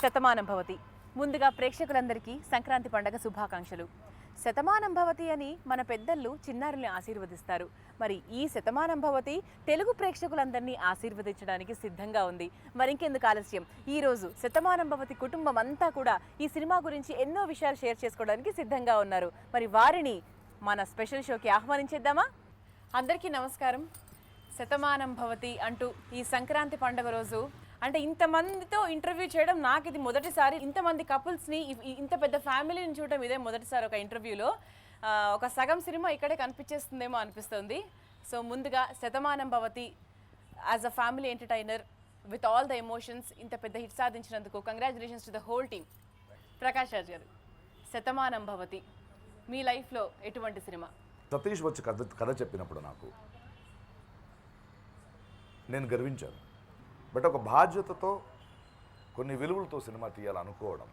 శతమానం భవతి. ముందుగా ప్రేక్షకులందరికీ సంక్రాంతి పండుగ శుభాకాంక్షలు. శతమానం భవతి అని మన పెద్దలు చిన్నారుల్ని ఆశీర్వదిస్తారు. మరి ఈ శతమానం భవతి తెలుగు ప్రేక్షకులందరినీ ఆశీర్వదించడానికి సిద్ధంగా ఉంది. మరి ఇంకెందుకు ఆలస్యం, ఈరోజు శతమానం భవతి కుటుంబం అంతా కూడా ఈ సినిమా గురించి ఎన్నో విషయాలు షేర్ చేసుకోవడానికి సిద్ధంగా ఉన్నారు. మరి వారిని మన స్పెషల్ షోకి ఆహ్వానించేద్దామా? అందరికీ నమస్కారం. శతమానం భవతి అంటూ ఈ సంక్రాంతి పండుగ రోజు అంటే ఇంతమందితో ఇంటర్వ్యూ చేయడం నాకు ఇది మొదటిసారి. ఇంతమంది కపుల్స్ని, ఇంత పెద్ద ఫ్యామిలీని చూడడం ఇదే మొదటిసారి. ఒక ఇంటర్వ్యూలో ఒక సగం సినిమా ఇక్కడే కనిపించేస్తుందేమో అనిపిస్తుంది. సో ముందుగా Shatamanam Bhavati as a family entertainer with all the emotions ఇంత పెద్ద హిట్ సాధించినందుకు congratulations to the whole team. Prakash Raj garu, Shatamanam భవతి మీ లైఫ్లో ఎటువంటి సినిమా? సతీష్ వచ్చి కథ చెప్పినప్పుడు నేను గర్వించాను. బట్ ఒక బాధ్యతతో కొన్ని విలువలతో సినిమా తీయాలనుకోవడం,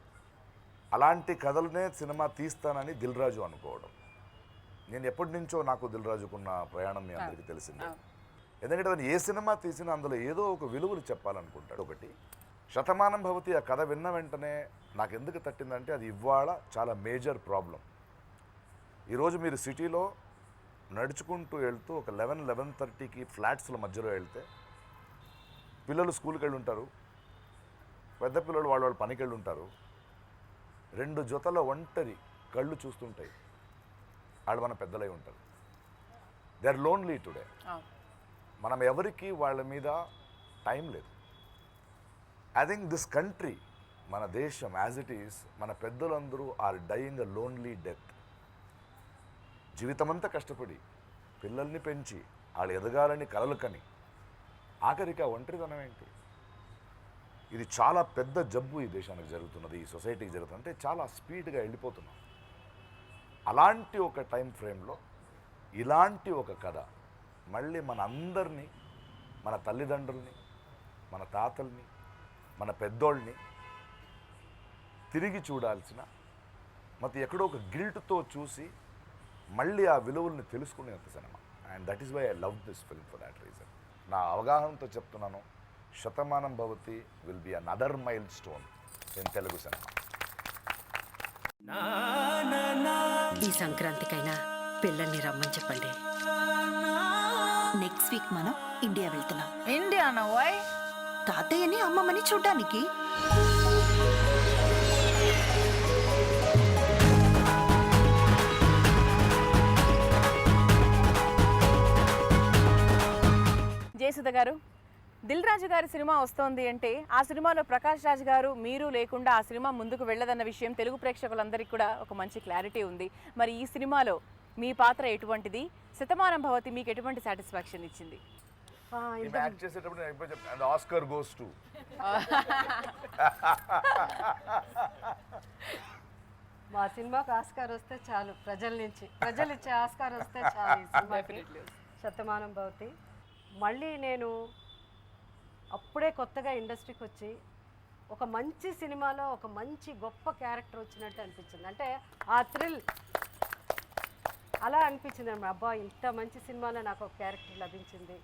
అలాంటి కథలనే సినిమా తీస్తానని దిల్ రాజు అనుకోవడం. నేను ఎప్పటి నుంచో నాకు దిల్ రాజుకున్న ప్రయాణం మీ అందరికీ తెలిసిందే. ఎందుకంటే అతను ఏ సినిమా తీసినా అందులో ఏదో ఒక విలువలు చెప్పాలనుకుంటాడు. ఒకటి శతమానం భవతి ఆ కథ విన్న వెంటనే నాకు ఎందుకు తట్టిందంటే అది ఇవాళ చాలా మేజర్ ప్రాబ్లం. ఈరోజు మీరు సిటీలో నడుచుకుంటూ వెళ్తూ ఒక 11-11:30కి ఫ్లాట్స్ల మధ్యలో వెళ్తే పిల్లలు స్కూల్కి వెళ్ళి ఉంటారు, పెద్ద పిల్లలు వాళ్ళ పనికి వెళ్ళి ఉంటారు. 2 జతల ఒంటరి కళ్ళు చూస్తుంటాయి. వాళ్ళు మన పెద్దలై ఉంటారు. They are lonely today. మనం ఎవరికి వాళ్ళ మీద టైం లేదు. ఐ థింక్ దిస్ కంట్రీ, మన దేశం యాజ్ ఇట్ ఈస్, మన పెద్దలందరూ are dying a lonely death. జీవితమంతా కష్టపడి పిల్లల్ని పెంచి వాళ్ళు ఎదగాలని కలలు కని ఆఖరికి ఆ ఒంటరితనం ఏంటి? ఇది చాలా పెద్ద జబ్బు ఈ దేశానికి జరుగుతున్నది, ఈ సొసైటీకి జరుగుతుంది. అంటే చాలా స్పీడ్గా వెళ్ళిపోతున్నాం. అలాంటి ఒక టైం ఫ్రేమ్లో ఇలాంటి ఒక కథ మళ్ళీ మన అందరినీ, మన తల్లిదండ్రుల్ని, మన తాతల్ని, మన పెద్దోళ్ళని తిరిగి చూడాల్సిన, మరి ఎక్కడో ఒక గిల్ట్తో చూసి మళ్ళీ ఆ విలువల్ని తెలుసుకునేంత cinema. And that is why I love this film for that reason. నా అవగాహనతో చెప్తున్నాను, Shatamanam Bhavati will be another milestone in Telugu cinema. ఈ సంక్రాంతికైనా పిల్లల్ని రమ్మని చెప్పండి. నెక్స్ట్ వీక్ మనం ఇండియా వెళ్తున్నాం. ఇండియానా? వై? తాతయ్యని అమ్మమ్మని చూడ్డానికి. జయసుధ గారు, దిల్ రాజు గారి సినిమా వస్తోంది అంటే ఆ సినిమాలో ప్రకాష్ రాజ్ గారు మీరు లేకుండా ఆ సినిమా ముందుకు వెళ్ళదన్న విషయం తెలుగు ప్రేక్షకులందరికీ కూడా ఒక మంచి క్లారిటీ ఉంది. మరి ఈ సినిమాలో మీ పాత్ర ఎటువంటిది? శతమానం భవతి మీకు ఎటువంటి సాటిస్ఫాక్షన్ ఇచ్చింది? ఆస్కర్ గోస్ టు మా సినిమాకు ఆస్కార్ వస్తే చాలు, ప్రజలు ఇచ్చే ఆస్కార్ వస్తే చాలు ఈ సినిమాకి. శతమానం భవతి మళ్ళీ నేను అప్పుడే కొత్తగా ఇండస్ట్రీకి వచ్చి ఒక మంచి సినిమాలో ఒక మంచి గొప్ప క్యారెక్టర్ వచ్చినట్టు అనిపించింది. అంటే ఆ థ్రిల్ అలా అనిపించింది అన్నమాట. అబ్బా, ఇంత మంచి సినిమాలో నాకు ఒక క్యారెక్టర్ లభించింది,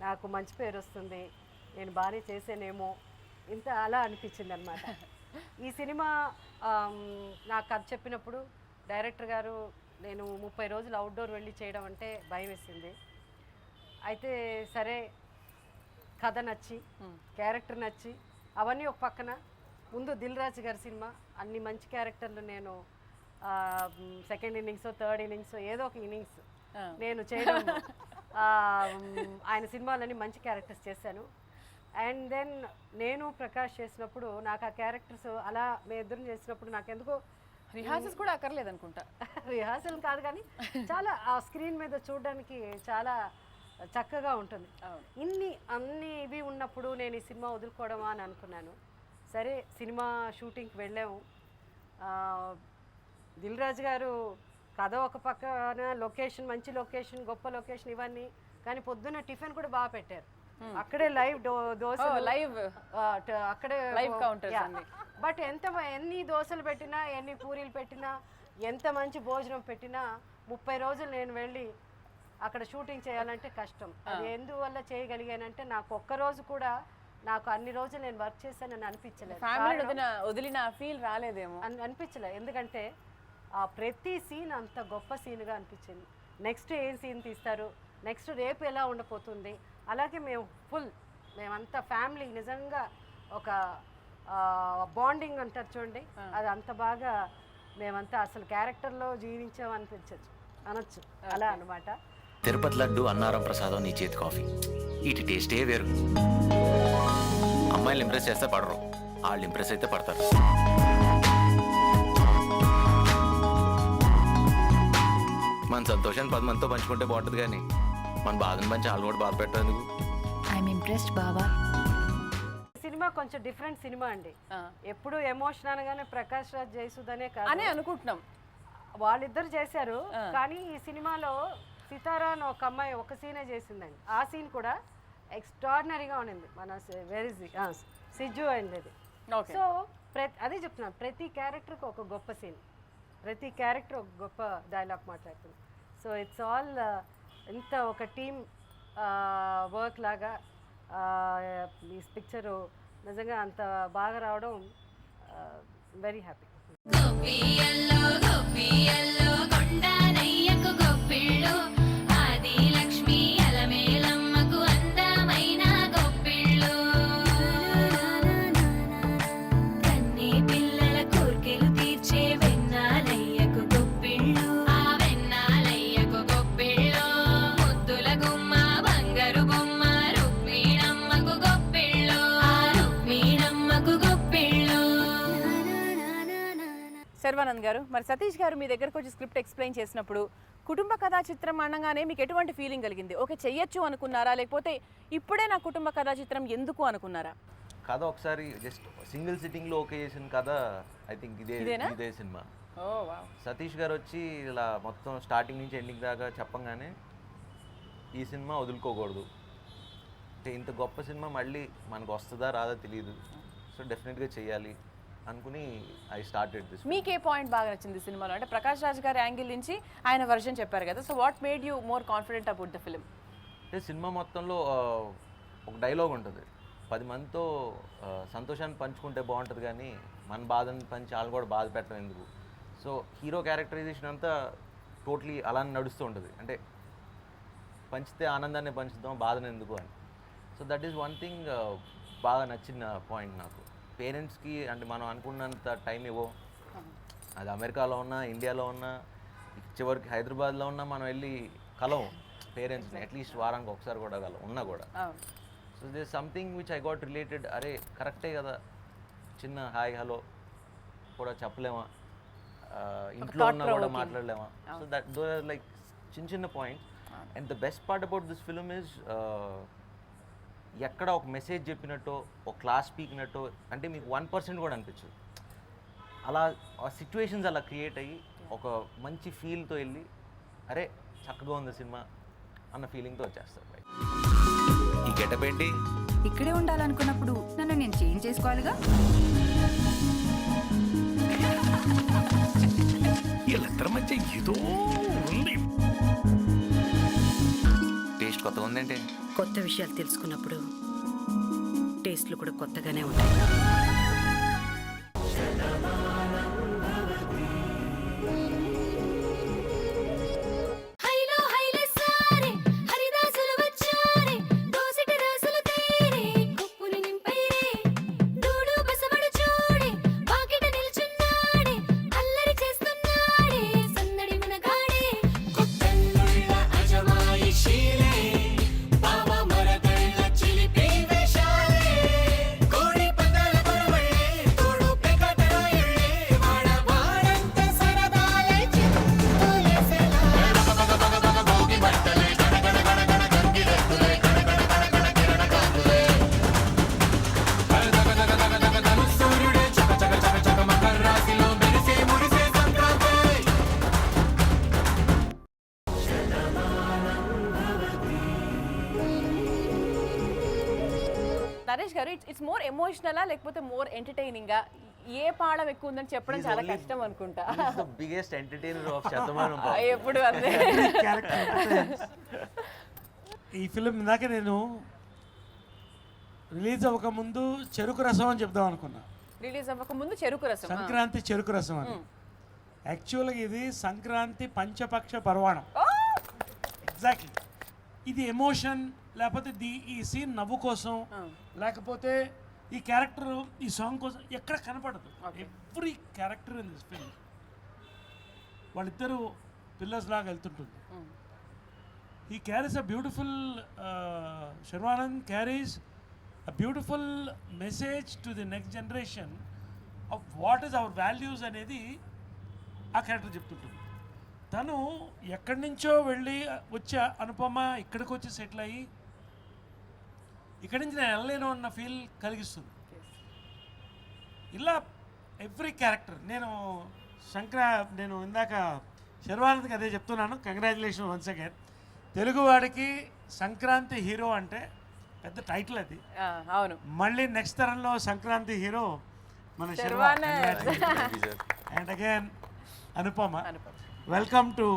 నాకు మంచి పేరు వస్తుంది, నేను బాగానే చేసేనేమో, ఇంత అలా అనిపించింది అనమాట. ఈ సినిమా నాకు కథ చెప్పినప్పుడు డైరెక్టర్ గారు, నేను 30 రోజులు అవుట్డోర్ వెళ్ళి చేయడం అంటే భయం వేసింది. అయితే సరే, కథ నచ్చి క్యారెక్టర్ నచ్చి అవన్నీ ఒక పక్కన, ముందు దిల్ రాజు గారి సినిమా అన్ని మంచి క్యారెక్టర్లు నేను సెకండ్ ఇన్నింగ్స్, థర్డ్ ఇన్నింగ్స్, ఏదో ఒక ఇన్నింగ్స్ నేను చేయడం, ఆయన సినిమాలన్నీ మంచి క్యారెక్టర్స్ చేశాను. అండ్ దెన్ నేను ప్రకాష్ చేసినప్పుడు నాకు ఆ క్యారెక్టర్స్ అలా మేము ఇద్దరం చేసినప్పుడు నాకు ఎందుకో రిహార్సల్స్ కూడా అక్కర్లేదు అనుకుంటా. రిహార్సల్ కాదు కానీ చాలా ఆ స్క్రీన్ మీద చూడడానికి చాలా చక్కగా ఉంటుంది. అన్ని ఇవి ఉన్నప్పుడు నేను ఈ సినిమా వదులుకోవడమా అని అనుకున్నాను. సరే, సినిమా షూటింగ్కి వెళ్ళాము. దిల్ రాజు గారు కథ ఒక పక్కన, లొకేషన్ మంచి లొకేషన్, గొప్ప లొకేషన్ ఇవన్నీ, కానీ పొద్దున్న టిఫిన్ కూడా బాగా పెట్టారు. అక్కడే లైవ్ దోశ, లైవ్ అక్కడే లైవ్ కౌంటర్. బట్ ఎన్ని దోశలు పెట్టినా, ఎన్ని పూరీలు పెట్టినా, ఎంత మంచి భోజనం పెట్టినా 30 రోజులు నేను వెళ్ళి అక్కడ షూటింగ్ చేయాలంటే కష్టం. అది ఎందువల్ల చేయగలిగానంటే నాకు ఒక్కరోజు కూడా నాకు అన్ని రోజులు నేను వర్క్ చేశానని అనిపించలేదు. ఫ్యామిలీ వదిలిన ఫీల్ రాలేదేమో. అనిపించలేదు, ఎందుకంటే ఆ ప్రతి సీన్ అంత గొప్ప సీన్గా అనిపించింది. నెక్స్ట్ ఏం సీన్ తీస్తారు, నెక్స్ట్ రేపు ఎలా ఉండబోతుంది, అలాగే మేమంతా ఫ్యామిలీ నిజంగా ఒక బాండింగ్ అంటారు చూడండి, అది అంత బాగా మేమంతా అసలు క్యారెక్టర్లో అనొచ్చు అలా అనమాట. తిరుపతి లడ్డు అన్నారం ప్రసాదం నీ చేతి కాఫీ, వీటి టేస్టే వేరు. అమ్మాయిలు ఇంప్రెస్ చేస్తే పడరు, వాళ్ళు ఇంప్రెస్ అయితే పడతారు. మన సంతోషాన్ని 10 మందితో పంచుకుంటే బాగుంటుంది, కానీ మన బాధను పంచి వాళ్ళు కూడా బాధ పెట్టారు. ఐఎమ్ ఇంప్రెస్డ్ బావా. సినిమా కొంచెం డిఫరెంట్ సినిమా అండి. ఎప్పుడు ఎమోషన్ అనగానే ప్రకాష్ రాజ్ జయసుధనే కాదు అని అనుకుంటున్నాం, వాళ్ళిద్దరు చేశారు. కానీ ఈ సినిమాలో సితారా అని ఒక అమ్మాయి ఒక సీనే చేసిందండి. ఆ సీన్ కూడా ఎక్స్ట్రాడినరీగా ఉండింది. మన సిజ్జు అయింది. సో అదే చెప్తున్నాను, ప్రతి క్యారెక్టర్కి ఒక గొప్ప సీన్, ప్రతి క్యారెక్టర్ ఒక గొప్ప డైలాగ్ మాట్లాడుతుంది. సో ఇట్స్ ఆల్ ఇంత ఒక టీమ్ వర్క్ లాగా ఈ పిక్చరు నిజంగా అంత బాగా రావడం వెరీ హ్యాపీ. శర్వానంద్ గారు, మరి సతీష్ గారు మీ దగ్గరకు వచ్చి స్క్రిప్ట్ ఎక్స్ప్లెయిన్ చేసినప్పుడు కుటుంబ కథా చిత్రం అనగానే మీకు ఎటువంటి ఫీలింగ్ కలిగింది? ఓకే చెయ్యొచ్చు అనుకున్నారా, లేకపోతే ఇప్పుడే నా కుటుంబ కథా చిత్రం ఎందుకు అనుకున్నారా? కథ ఒకసారి జస్ట్ సింగిల్ సిట్టింగ్లో ఓకే చేసిన కథ ఐ థింక్ ఇదే సినిమా. సతీష్ గారు వచ్చి ఇలా మొత్తం స్టార్టింగ్ నుంచి ఎండింగ్ దాకా చెప్పంగానే ఈ సినిమా వదులుకోకూడదు, అంటే ఇంత గొప్ప సినిమా మళ్ళీ మనకు వస్తుందా రాదా తెలియదు, సో డెఫినెట్గా చెయ్యాలి అనుకుని ఐ స్టార్టెడ్ దిస్. మీకు ఏ పాయింట్ బాగా నచ్చింది సినిమాలో? అంటే ప్రకాష్ రాజ్ గారి యాంగిల్ నుంచి ఆయన వర్షన్ చెప్పారు కదా, so what made you more confident about the film? అంటే సినిమా మొత్తంలో ఒక డైలాగ్ ఉంటుంది, 10 మందితో సంతోషాన్ని పంచుకుంటే బాగుంటుంది, కానీ మన బాధని పంచి వాళ్ళు కూడా బాధ పెట్టడం ఎందుకు. సో హీరో క్యారెక్టరైజేషన్ అంతా టోటలీ అలానే నడుస్తూ ఉంటుంది, అంటే పంచితే ఆనందాన్ని పంచుతాం, బాధను ఎందుకు అని. So that is one thing బాగా నచ్చిన పాయింట్ నాకు. పేరెంట్స్కి అంటే మనం అనుకున్నంత టైం ఇవ్వో, అది అమెరికాలో ఉన్నా ఇండియాలో ఉన్నా చివరికి హైదరాబాద్లో ఉన్నా మనం వెళ్ళి కలవం పేరెంట్స్ని, అట్లీస్ట్ వారానికి ఒకసారి కూడా ఉన్నా కూడా. So this something which I got related. అరే కరెక్టే కదా, చిన్న హాయ్ హలో కూడా చెప్పలేమా, ఇంట్లో ఉన్నా కూడా మాట్లాడలేమా. So that though are like చిన్న points. And the best part about this film is ఎక్కడ ఒక మెసేజ్ చెప్పినట్టు, ఒక క్లాస్ పీకినట్టు అంటే మీకు 1% కూడా అనిపించదు. అలా ఆ సిచ్యువేషన్స్ అలా క్రియేట్ అయ్యి ఒక మంచి ఫీల్తో వెళ్ళి అరే చక్కగా ఉంది సినిమా అన్న ఫీలింగ్తో వచ్చేస్తారు. ఈ గెటప్ ఏంటి? ఇక్కడే ఉండాలనుకున్నప్పుడు నన్ను నేను చేంజ్ చేసుకోవాలిగా. వీళ్ళిద్దరి మధ్య ఏదో ఉంది. టేస్ట్ కొత్తగా ఉందంటే కొత్త విషయాలు తెలుసుకున్నప్పుడు టేస్ట్లు కూడా కొత్తగానే ఉంటాయి. నరేష్ గారు, ఇట్స్ మోర్ ఎమోషనలా లేకపోతే మోర్ ఎంటర్టైనింగా? ఏ పాఠం ఎక్కువ ఉందని చెప్పడం చాలా కష్టం అనుకుంటా. Biggest entertainer of Shatamanam. ఎప్పుడు అంతే. ఈ ఫిలిం ఇందాక నేను రిలీజ్ అవ్వకముందు చెరుకు రసం అని చెప్దాం అనుకున్నా. రిలీజ్ అవ్వక ముందు చెరుకు రసం. సంక్రాంతి చెరుకు రసం అని. యాక్చువల్గా ఇది సంక్రాంతి పంచపక్ష పర్వాణం. ఎగ్జాక్ట్లీ. ఇది ఎమోషన్, లేకపోతే ఈ సీన్ నవ్వు కోసం, లేకపోతే ఈ క్యారెక్టర్ ఈ సాంగ్ కోసం ఎక్కడ కనపడదు. Every character in this film వాళ్ళిద్దరూ పిల్లర్స్ లాగా వెళ్తుంటుంది. ఈ carries a beautiful, Sharwanand carries a beautiful message to the next generation of what is our values అనేది ఆ క్యారెక్టర్ చెప్తుంటుంది. తను ఎక్కడి నుంచో వెళ్ళి వచ్చే అనుపమ ఇక్కడికి వచ్చి సెటిల్ అయ్యి ఇక్కడి నుంచి నేను వెళ్ళలేను అన్న ఫీల్ కలిగిస్తుంది. ఇలా ఎవ్రీ క్యారెక్టర్ నేను ఇందాక శర్వానంద్కి అదే చెప్తున్నాను. Congratulation once again. తెలుగువాడికి సంక్రాంతి హీరో అంటే పెద్ద టైటిల్ అది. అవును. మళ్ళీ నెక్స్ట్ తరంలో సంక్రాంతి హీరో మన Sharwanand. And again Anupama, welcome to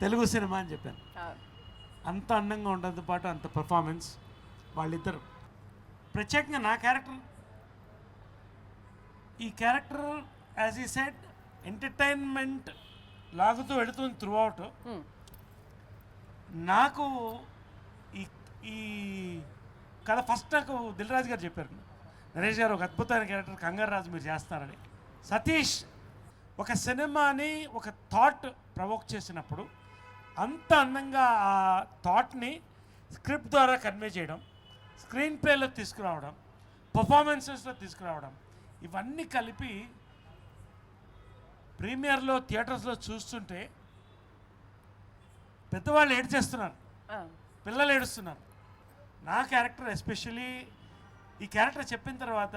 Telugu cinema అని చెప్పాను. అంత అందంగా ఉండడంతో పాటు అంత పర్ఫార్మెన్స్ వాళ్ళిద్దరు. ప్రత్యేకంగా నా క్యారెక్టర్, ఈ క్యారెక్టర్ యాజ్ ఈ సెడ్ ఎంటర్టైన్మెంట్ లాగుతూ వెళుతుంది త్రూ అవుట్. నాకు ఈ కథ ఫస్ట్ నాకు దిల్ రాజు గారు చెప్పారు, నరేష్ గారు ఒక అద్భుతమైన క్యారెక్టర్ కంగారు రాజు మీరు చేస్తారని. సతీష్ ఒక సినిమాని ఒక థాట్ ప్రవోక్ చేసినప్పుడు అంత అందంగా ఆ థాట్ని స్క్రిప్ట్ ద్వారా కన్వే చేయడం, స్క్రీన్ ప్లేలో తీసుకురావడం, పర్ఫార్మెన్సెస్లో తీసుకురావడం, ఇవన్నీ కలిపి ప్రీమియర్లో థియేటర్స్లో చూస్తుంటే పెద్దవాళ్ళు ఏడ్చేస్తున్నారు, పిల్లలు ఏడుస్తున్నారు. నా క్యారెక్టర్ ఎస్పెషల్లీ ఈ క్యారెక్టర్ చెప్పిన తర్వాత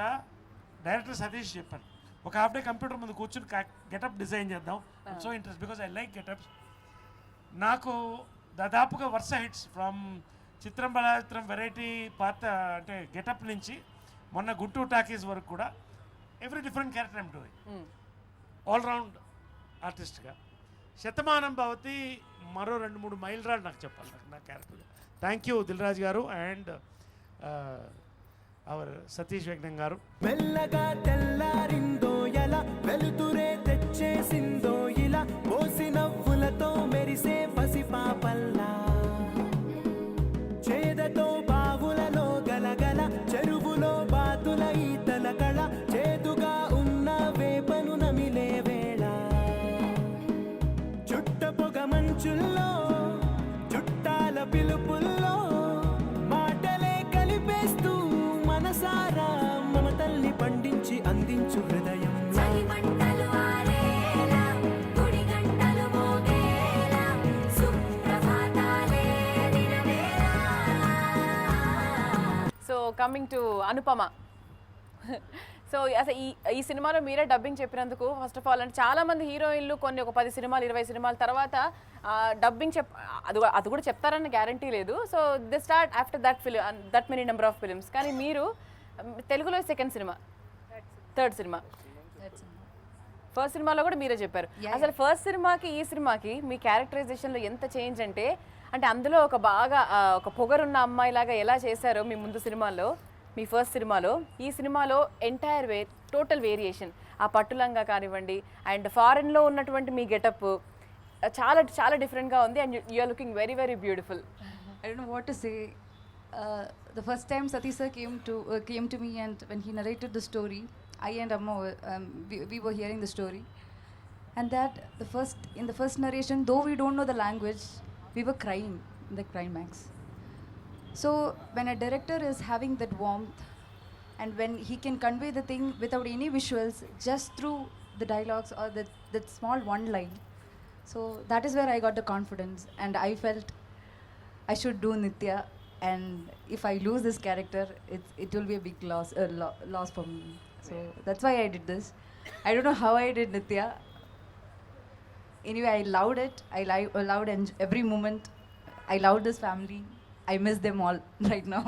డైరెక్టర్ సతీష్ చెప్పాను, ఒక హాఫ్ డే కంప్యూటర్ ముందు కూర్చుని గెటప్ డిజైన్ చేద్దాం. So interest because I like getups. నాకు దాదాపుగా వరుస హిట్స్ ఫ్రమ్ చిత్రం బలాచిత్రం వెరైటీ పాత అంటే గెటప్ నుంచి మొన్న గుంటూరు టాకీస్ వరకు కూడా every different character I'm doing. All round ఆర్టిస్ట్గా. శతమానం భవతి మరో 2-3 మైలురాళ్ళు నాకు చెప్పాలి నా character. Thank you Dil Raju గారు అండ్ అవర్ సతీష్ వెంకటం గారు. మెల్లగా తెల్లారిందో ఎలా వెలుతురే తెచ్చేసిందో ఇలా పోసి నవ్వులతో మెరిసే పసిపాపల్లా చేదతో బావులలో గలగల చెరువులో బాతుల ఈతల కళ చేదుగా ఉన్న వేపను నమిలే వేళ చుట్ట పొగ మంచుల్లో చుట్టాల పిలుపుల్లో మాటలే కలిపేస్తూ మనసారా మమతల్ని పండించి అందించు హృదయం. So coming to Anupama. So అసలు ఈ సినిమాలో మీరే డబ్బింగ్ చెప్పినందుకు ఫస్ట్ ఆఫ్ ఆల్ అంటే చాలామంది హీరోయిన్లు ఒక 10 సినిమాలు 20 సినిమాల తర్వాత డబ్బింగ్ అది కూడా చెప్తారన్న గ్యారంటీ లేదు. So they start after that many number of films. కానీ మీరు తెలుగులో second cinema, third cinema, first సినిమాలో కూడా మీరే చెప్పారు. అసలు ఫస్ట్ సినిమాకి ఈ సినిమాకి మీ క్యారెక్టరైజేషన్లో ఎంత చేంజ్ అంటే అందులో ఒక బాగా ఒక పొగరున్న అమ్మాయిలాగా ఎలా చేశారో మీ ముందు సినిమాలో, మీ ఫస్ట్ సినిమాలో, ఈ సినిమాలో ఎంటైర్ టోటల్ వేరియేషన్. ఆ పట్టులంగా కానివ్వండి అండ్ ఫారెన్లో ఉన్నటువంటి మీ గెటప్ చాలా చాలా డిఫరెంట్గా ఉంది and you are looking very very beautiful. I don't know what to say. The first time Satish sir came to me and when he narrated the story, I and Amma we were hearing the story, and that in the first narration, though we don't know the language, we were crying in the climax. So when a director is having that warmth and when he can convey the thing without any visuals, just through the dialogues or that small one line, so that is where I got the confidence and I felt I should do Nitya, and if I lose this character, it will be a big loss for me. So that's why I did this. I don't know how I did Nitya. Anyway, I loved it. I loved every moment. I loved this family. I miss them all right now.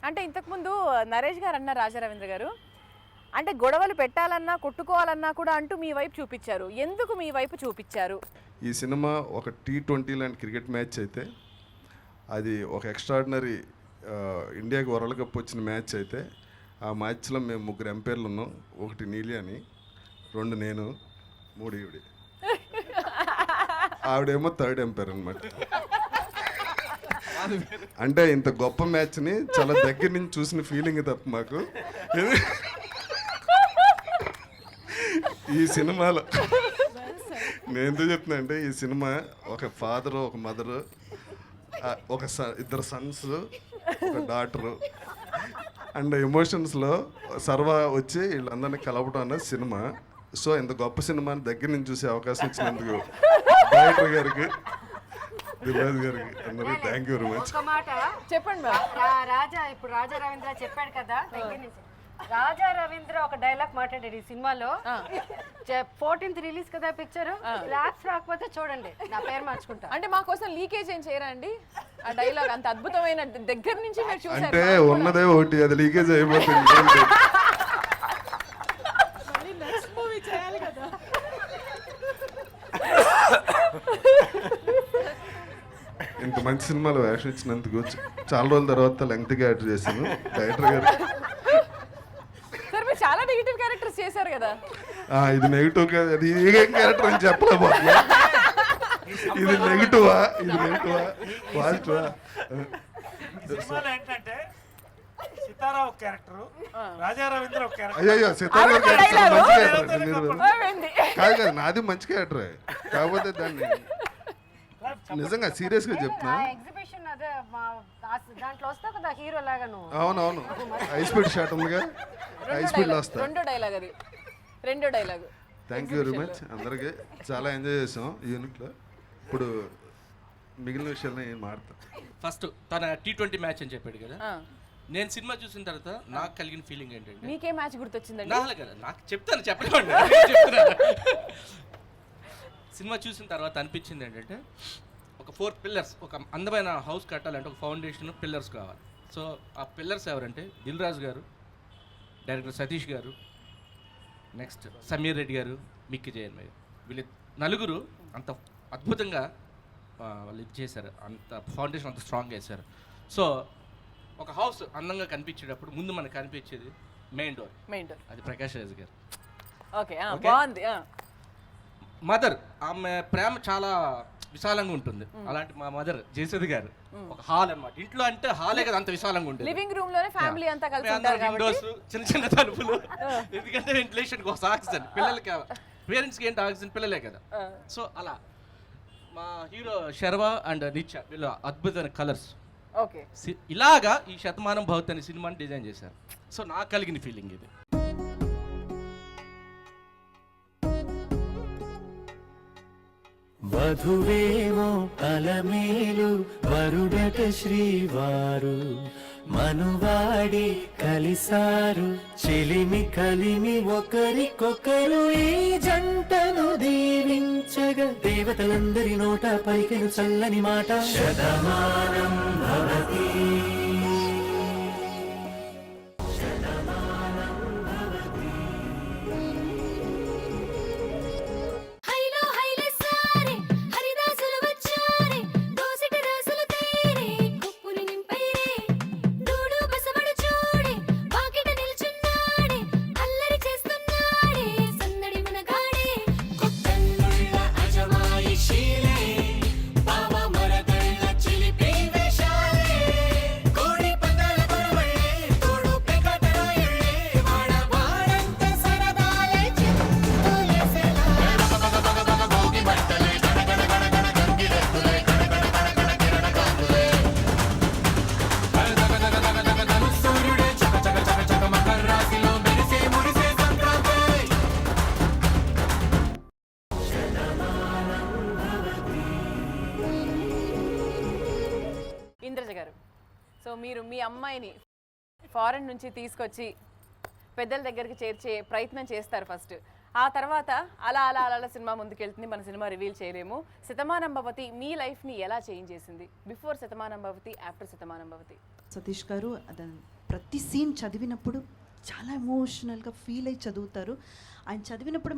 అంటే ఇంతకుముందు నరేష్ గారు అన్న రాజా రవీంద్ర గారు అంటే గొడవలు పెట్టాలన్నా కొట్టుకోవాలన్నా కూడా అంటూ మీ వైపు చూపించారు. ఎందుకు మీ వైపు చూపించారు? ఈ సినిమా ఒక T20 లాంటి క్రికెట్ మ్యాచ్ అయితే, అది ఒక ఎక్స్ట్రాడినరీ ఇండియాకి వరల్డ్ కప్ వచ్చిన మ్యాచ్ అయితే, ఆ మ్యాచ్లో మేము 3 ఎంపైర్లు ఉన్నాం. 1 నీలి అని, 2 నేను, 3 ఈవిడి. ఆవిడేమో 3rd ఎంపైర్ అనమాట. అంటే ఇంత గొప్ప మ్యాచ్ని చాలా దగ్గర నుంచి చూసిన ఫీలింగ్ తప్ప మాకు ఈ సినిమాలో నేను ఎందుకు చెప్తున్నా అంటే, ఈ సినిమా ఒక ఫాదరు, ఒక మదరు, ఒక 2 సన్స్, ఒక డాటరు అండ్ ఎమోషన్స్లో సర్వా వచ్చి వీళ్ళందరినీ కలపడం అన్నది సినిమా. సో ఇంత గొప్ప సినిమాని దగ్గర నుంచి చూసే అవకాశం ఇచ్చినందుకు డైరెక్టర్ గారికి, దిల్రాజు గారికి అందరికీ థ్యాంక్ యూ వెరీ మచ్. ఒక మాట చెప్పండి రాజా, ఇప్పుడు రాజా రవీంద్ర చెప్పాడు కదా దగ్గర నుంచి. రాజా రవీంద్ర ఒక డైలాగ్ మాట్లాడాడు ఈ సినిమాలో. 14th రిలీజ్ కదా పిక్చర్, ల్యాబ్స్ రాకపోతే చూడండి నా పేరు మార్చుకుంటా. అంటే మా కోసం లీకేజ్ ఏం చేయరా అండి? ఆ డైలాగ్ అంత అద్భుతమైన దగ్గర నుంచి మీరు చూసారు. అంటే ఉన్నదే ఒకటి, అది లీకేజ్ అయిపోతుంది. ఇంత మంచి సినిమాలో వేషం ఇచ్చినందుకు చాలా రోజుల తర్వాత లెంగ్త్గా యాడ్ చేశాను డైరెక్టర్ గారు. సార్ మీరు చాలా నెగిటివ్ క్యారెక్టర్స్ చేశారు కదా. ఇది నెగిటివ్ కాదు, అది ఏం క్యారెక్టర్ అని చెప్పలేకపోతున్నా. ఇది నెగిటివా, ఇది నెగిటివా, పాజిటివా? సినిమాలో ఏంటంటే సితారా ఒక క్యారెక్టర్, రాజా రవీంద్ర ఒక క్యారెక్టర్. అయ్యో సితారా క్యారెక్టర్ మంచి క్యారెక్టర్ ఏంది? కాదు కాదు, నాది మంచి క్యారెక్టరే. కాకపోతే దాన్ని నిజంగా సీరియస్గా చెప్తున్నా. ఎగ్జిబిషన్ అదే దాంట్లో వస్తా కదా హీరో లాగా నువ్వు. అవునవును, హై స్పీడ్ షాట్ ఉందిగా, హై స్పీడ్లో వస్తా. రెండో డైలాగ్ అది, రెండో dialogue. Thank you very much అందరికీ. చాలా ఎంజాయ్ చేసాం ఈ యూనిట్లో. ఇప్పుడు మిగిలిన విషయాలు నేను మాడతాను. ఫస్ట్ తన T20 మ్యాచ్ అని చెప్పాడు కదా, నేను సినిమా చూసిన తర్వాత నాకు కలిగిన ఫీలింగ్ ఏంటంటే, మీకే మ్యాచ్ గుర్తొచ్చిందండి? నాలుగు కదా నాకు చెప్తాను చెప్పలేమండి చెప్తున్నాను. సినిమా చూసిన తర్వాత అనిపించింది ఏంటంటే, ఒక 4 పిల్లర్స్, ఒక అందమైన హౌస్ కట్టాలంటే ఒక ఫౌండేషన్, పిల్లర్స్ కావాలి. సో ఆ పిల్లర్స్ ఎవరంటే దిల్రాజు గారు, డైరెక్టర్ సతీష్ గారు, నెక్స్ట్ సమీర్ రెడ్డి గారు, మిక్కి జయన్ గారు. వీళ్ళు నలుగురు అంత అద్భుతంగా వాళ్ళు ఇది చేశారు, అంత ఫౌండేషన్ అంత స్ట్రాంగ్గా వేశారు. సో ఒక హౌస్ అందంగా కనిపించేటప్పుడు ముందు మనకు కనిపించేది మెయిన్ డోర్, అది ప్రకాష్ రాజ్ గారు. ఓకే, బాగుంది. మదర్, ఆమె ప్రేమ చాలా విశాలంగా ఉంటుంది. అలాంటి మా మదర్ జయసుధ గారు ఒక హాల్ అన్నమాట. ఇంట్లో అంటే హాలే కదా అంత విశాలంగా ఉంటుంది. లివింగ్ రూమ్ లోనే ఫ్యామిలీ అంతా కలిసి ఉంటారు కాబట్టి విండోస్, చిన్న చిన్న తలుపులు, ఎందుకంటే వెంటిలేషన్ కోసం ఆక్సిజన్, పిల్లలకి పేరెంట్స్కి ఏంటి ఆక్సిజన్, పిల్లలే కదా. సో అలా మా హీరో శర్వా అండ్ నిత్య వీళ్ళు అద్భుతమైన కలర్స్. ఓకే, ఇలాగా ఈ శతమానం భవతి అనే సినిమాని డిజైన్ చేశారు. సో నాకు కలిగిన ఫీలింగ్ ఇది. వధువేమో అలమేలు, వరుడట శ్రీవారు, మనువాడి కలిసారు, చెలిమి కలిమి ఒకరికొకరు ఈ జంటను దీవించగా, దేవతలందరి నోట పలికెను చల్లని మాట, శతమానం భవతి. ఇంద్రజ గారు, సో మీరు మీ అమ్మాయిని ఫారెన్ నుంచి తీసుకొచ్చి పెద్దల దగ్గరికి చేర్చే ప్రయత్నం చేస్తారు ఫస్ట్. ఆ తర్వాత అలా అలా అలా సినిమా ముందుకెళ్తుంది. మన సినిమా రివీల్ చేయలేము. శతమానం భవతి మీ లైఫ్ని ఎలా చేంజ్ చేసింది? Before Shatamanam Bhavati, after Shatamanam Bhavati. సతీష్ గారు ప్రతి సీన్ చదివినప్పుడు చాలా ఎమోషనల్గా ఫీల్ అయ్యి చదువుతారు. ఆయన చదివినప్పుడు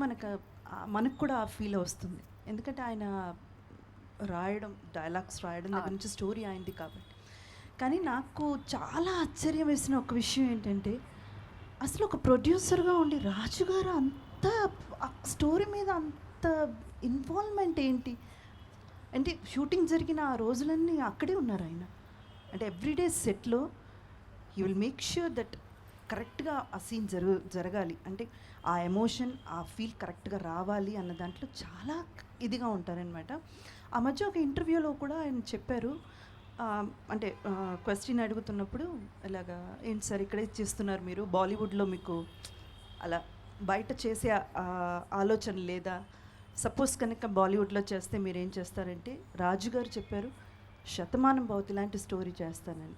మనకు కూడా ఆ ఫీల్ వస్తుంది. ఎందుకంటే ఆయన రాయడం, డైలాగ్స్ రాయడం దగ్గర నుంచి స్టోరీ అయింది కాబట్టి. కానీ నాకు చాలా ఆశ్చర్యం వేసిన ఒక విషయం ఏంటంటే, అసలు ఒక ప్రొడ్యూసర్గా ఉండి రాజుగారు అంత ఆ స్టోరీ మీద అంత ఇన్వాల్వ్మెంట్ ఏంటి అంటే, షూటింగ్ జరిగిన ఆ రోజులన్నీ అక్కడే ఉన్నారు ఆయన. అంటే ఎవ్రీడే సెట్లో he will make sure that కరెక్ట్గా ఆ సీన్ జరగాలి, అంటే ఆ ఎమోషన్, ఆ ఫీల్ కరెక్ట్గా రావాలి అన్న దాంట్లో చాలా ఇదిగా ఉంటారనమాట. ఆ మధ్య ఒక ఇంటర్వ్యూలో కూడా ఆయన చెప్పారు, అంటే క్వశ్చన్ అడుగుతున్నప్పుడు ఇలాగా, ఏంటి సార్ ఇక్కడే చేస్తున్నారు మీరు, బాలీవుడ్లో మీకు అలా బయట చేసే ఆలోచన లేదా, సపోజ్ కనుక బాలీవుడ్లో చేస్తే మీరు ఏం చేస్తారంటే, రాజుగారు చెప్పారు శతమానం భవతి లాంటి స్టోరీ చేస్తానని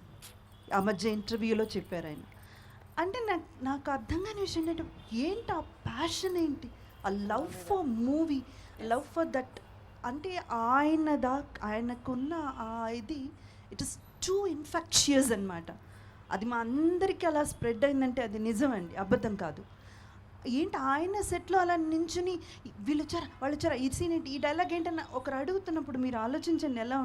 ఆ మధ్య ఇంటర్వ్యూలో చెప్పారు ఆయన. అంటే నాకు అర్థం కాని విషయం ఏంటి ఆ ప్యాషన్ ఏంటి, ఆ love for movie, love for that, అంటే ఆయనకున్న ఆ ఇది ఇట్ ఇస్ టూ ఇన్ఫెక్షియస్ అనమాట. అది మా అందరికీ అలా స్ప్రెడ్ అయిందంటే అది నిజం అండి, అబద్ధం కాదు. ఏంటి ఆయన సెట్లో అలా నించుని వీళ్ళు వచ్చారా వాళ్ళు వచ్చారా, ఈ సీన్ ఏంటి, ఈ డైలాగ్ ఏంటన్న ఒకరు అడుగుతున్నప్పుడు మీరు ఆలోచించండి ఎలా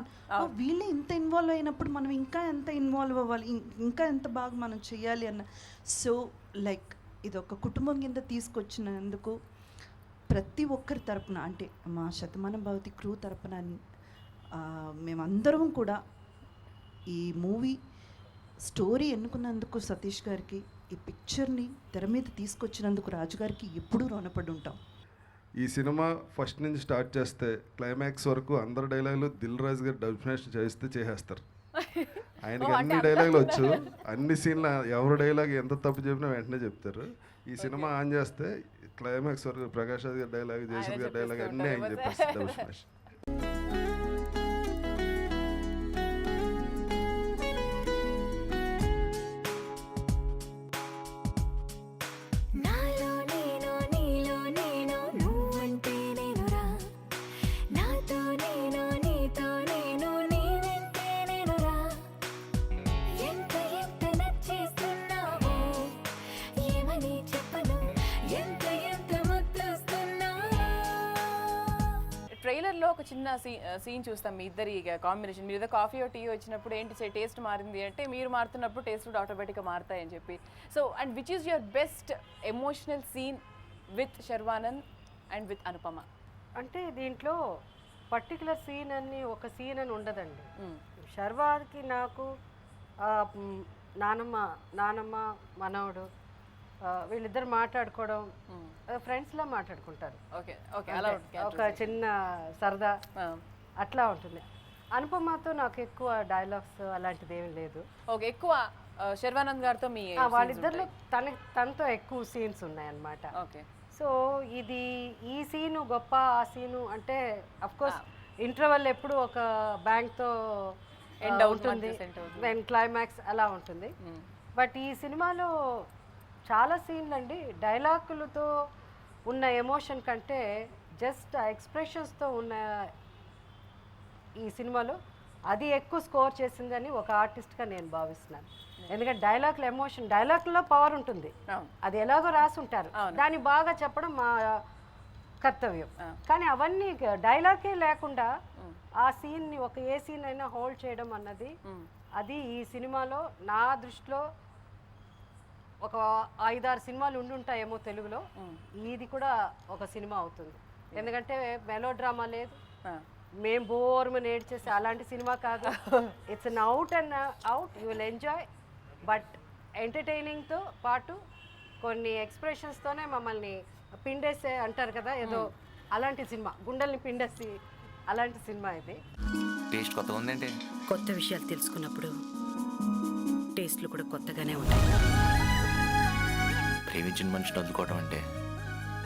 వీళ్ళే ఇంత ఇన్వాల్వ్ అయినప్పుడు మనం ఇంకా ఎంత ఇన్వాల్వ్ అవ్వాలి, ఇంకా ఎంత బాగా మనం చేయాలి అన్న. సో లైక్ ఇది ఒక కుటుంబం కింద తీసుకొచ్చినందుకు ప్రతి ఒక్కరి తరపున, అంటే మా శతమానం భవతి క్రూ తరపున మేమందరం కూడా ఈ మూవీ స్టోరీ ఎన్నుకున్నందుకు సతీష్ గారికి, ఈ పిక్చర్ని తెర మీద తీసుకొచ్చినందుకు రాజుగారికి ఎప్పుడూ రుణపడి ఉంటాం. ఈ సినిమా ఫస్ట్ నుంచి స్టార్ట్ చేస్తే క్లైమాక్స్ వరకు అందరు డైలాగులు దిల్ రాజు గారు డబ్స్మేషన్ చేసేస్తారు. ఆయనకి అన్ని డైలాగులు వచ్చు, అన్ని సీన్లు ఎవరు డైలాగ్ ఎంత తప్పు చెప్పినా వెంటనే చెప్తారు. ఈ సినిమా ఆన్ చేస్తే క్లైమాక్స్ వరకు ప్రకాష్ రాజ్ గారి డైలాగ్, జయసూర్ గారి డైలాగ్ అన్నీ ఆయన చెప్పేస్తారు డబ్స్మేషన్. ట్రైలర్లో ఒక చిన్న సీన్ చూస్తాం మీ ఇద్దరి కాంబినేషన్. మీరు ఏదో కాఫీ టీ వచ్చినప్పుడు ఏంటి టేస్ట్ మారింది అంటే, మీరు మారుతున్నప్పుడు టేస్ట్ కూడా ఆటోమేటిక్గా మారుతాయని చెప్పి. So and which is your best emotional scene with Sharwanand and with Anupama? అంటే దీంట్లో పర్టికులర్ సీన్ అని ఒక సీన్ అని ఉండదండి. శర్వాకి నాకు నానమ్మ మనవడు వీళ్ళిద్దరు మాట్లాడుకోవడం, ఫ్రెండ్స్లా మాట్లాడుకుంటారు, ఒక చిన్న సరదా అట్లా ఉంటుంది. అనుపమతో నాకు ఎక్కువ డైలాగ్స్ అలాంటిది ఏమి లేదు. ఓకే, ఎక్కువ శర్వానంద్ గారితో మీ వాళ్ళిద్దరిలో తనతో ఎక్కువ సీన్స్ ఉన్నాయన్నమాట. ఓకే, సో ఈ సీను గొప్ప, ఆ సీను అంటే అఫ్కోర్స్ ఇంటర్వెల్ ఎప్పుడు ఒక బ్యాంక్తో ఎండ్ అవుతుంది, క్లైమాక్స్ అలా ఉంటుంది. బట్ ఈ సినిమాలో చాలా సీన్లు అండి డైలాగులతో ఉన్న ఎమోషన్ కంటే జస్ట్ ఆ ఎక్స్ప్రెషన్స్తో ఉన్న ఈ సినిమాలో అది ఎక్కువ స్కోర్ చేసిందని ఒక ఆర్టిస్ట్గా నేను భావిస్తున్నాను. ఎందుకంటే డైలాగుల ఎమోషన్, డైలాగుల్లో పవర్ ఉంటుంది, అది ఎలాగో రాసి ఉంటారు, దాన్ని బాగా చెప్పడం మా కర్తవ్యం. కానీ అవన్నీ డైలాగే లేకుండా ఆ సీన్ని ఏ సీన్ అయినా హోల్డ్ చేయడం అన్నది, అది ఈ సినిమాలో నా దృష్టిలో ఒక 5-6 సినిమాలు ఉండుంటాయేమో తెలుగులో, ఇది కూడా ఒక సినిమా అవుతుంది. ఎందుకంటే మెలో డ్రామా లేదు, మేము బోర్మని ఏడ్చేసి అలాంటి సినిమా కాదు. It's an out and out, you will enjoy, but ఎంటర్టైనింగ్తో పాటు కొన్ని ఎక్స్ప్రెషన్స్తోనే మమ్మల్ని పిండేసే అంటారు కదా, ఏదో అలాంటి సినిమా, గుండెల్ని పిండేసి అలాంటి సినిమా ఇది. టేస్ట్ కొత్తగా ఉందంటే, కొత్త విషయాలు తెలుసుకున్నప్పుడు టేస్ట్లు కూడా కొత్తగానే ఉంటాయి. ప్రేమించిన మనిషిని వదులుకోవటం అంటే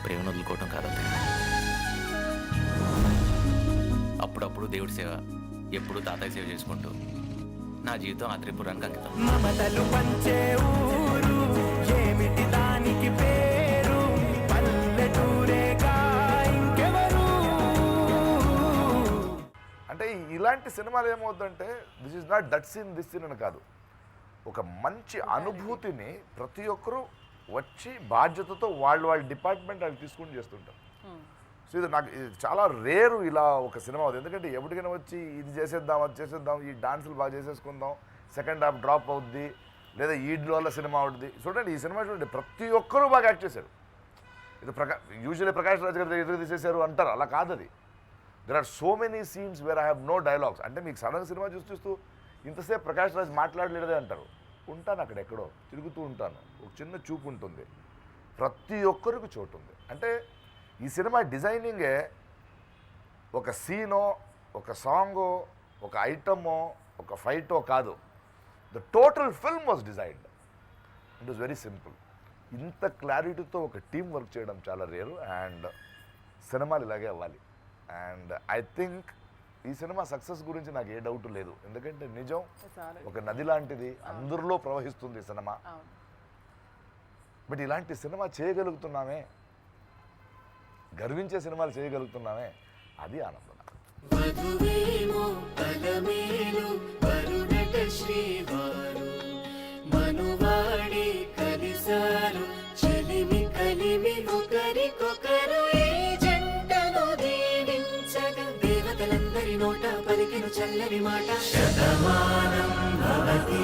ప్రేమను వదులుకోవటం కాదండి. అప్పుడప్పుడు దేవుడి సేవ, ఎప్పుడు తాతయ్య సేవ చేసుకుంటూ నా జీవితం ఆ త్రిపురానికి అంకితం. మమతలు పంచే ఊరు ఏమిటి దానికి పేరు, పల్లెటూరేగా ఇంకెవరు. అంటే ఇలాంటి సినిమాలు ఏమవుతుందంటే, this is not that scene this scene అని కాదు, ఒక మంచి అనుభూతిని ప్రతి ఒక్కరూ వచ్చి బాధ్యతతో వాళ్ళ డిపార్ట్మెంట్ వాళ్ళు తీసుకుని చేస్తుంటారు. సో ఇది నాకు ఇది చాలా రేరు ఇలా ఒక సినిమా అవుతుంది. ఎందుకంటే ఎప్పటికైనా వచ్చి ఇది చేసేద్దాం అది చేసేద్దాం, ఈ డాన్సులు బాగా చేసేసుకుందాం, సెకండ్ హాఫ్ డ్రాప్ అవుద్ది, లేదా ఈడ్ల వల్ల సినిమా అవుతుంది. చూడండి ఈ సినిమా చూడండి, ప్రతి ఒక్కరూ బాగా యాక్ట్ చేశారు. ఇది యూజువల్లీ ప్రకాష్ రాజ్ గారి ఎదురు తీసేశారు అంటారు, అలా కాదు అది. There are so many scenes where I have no dialogues. అంటే మీకు సడన్ సినిమా చూస్తూ ఇంతసేపు ప్రకాష్ రాజ్ మాట్లాడలేదే అంటారు. ఉంటాను అక్కడ ఎక్కడో తిరుగుతూ ఉంటాను, ఒక చిన్న చూపు ఉంటుంది, ప్రతి ఒక్కరికి చోటు ఉంది. అంటే ఈ సినిమా డిజైనింగే ఒక సీనో, ఒక సాంగో, ఒక ఐటమో, ఒక ఫైటో కాదు. The total film was designed. It was very simple. ఇంత క్లారిటీతో ఒక టీం వర్క్ చేయడం చాలా రేరు. అండ్ సినిమాలు ఇలాగే అవ్వాలి. అండ్ ఐ థింక్ ఈ సినిమా సక్సెస్ గురించి నాకు ఏ డౌట్ లేదు. ఎందుకంటే నిజం ఒక నది లాంటిది, అందరిలో ప్రవహిస్తుంది సినిమా. బట్ ఇలాంటి సినిమా చేయగలుగుతున్నామే, గర్వించే సినిమాలు చేయగలుగుతున్నామే, అది ఆనందం. వధువేమో పలమేలు వరుణట శ్రీవారు మనువాడి కలిసారు చెలిమి కలిమి ఒకరికొకరు ఈ జంటను దీవించగా దేవతలందరి నోట పలికిన చల్లని మాట శతమానం భవతి.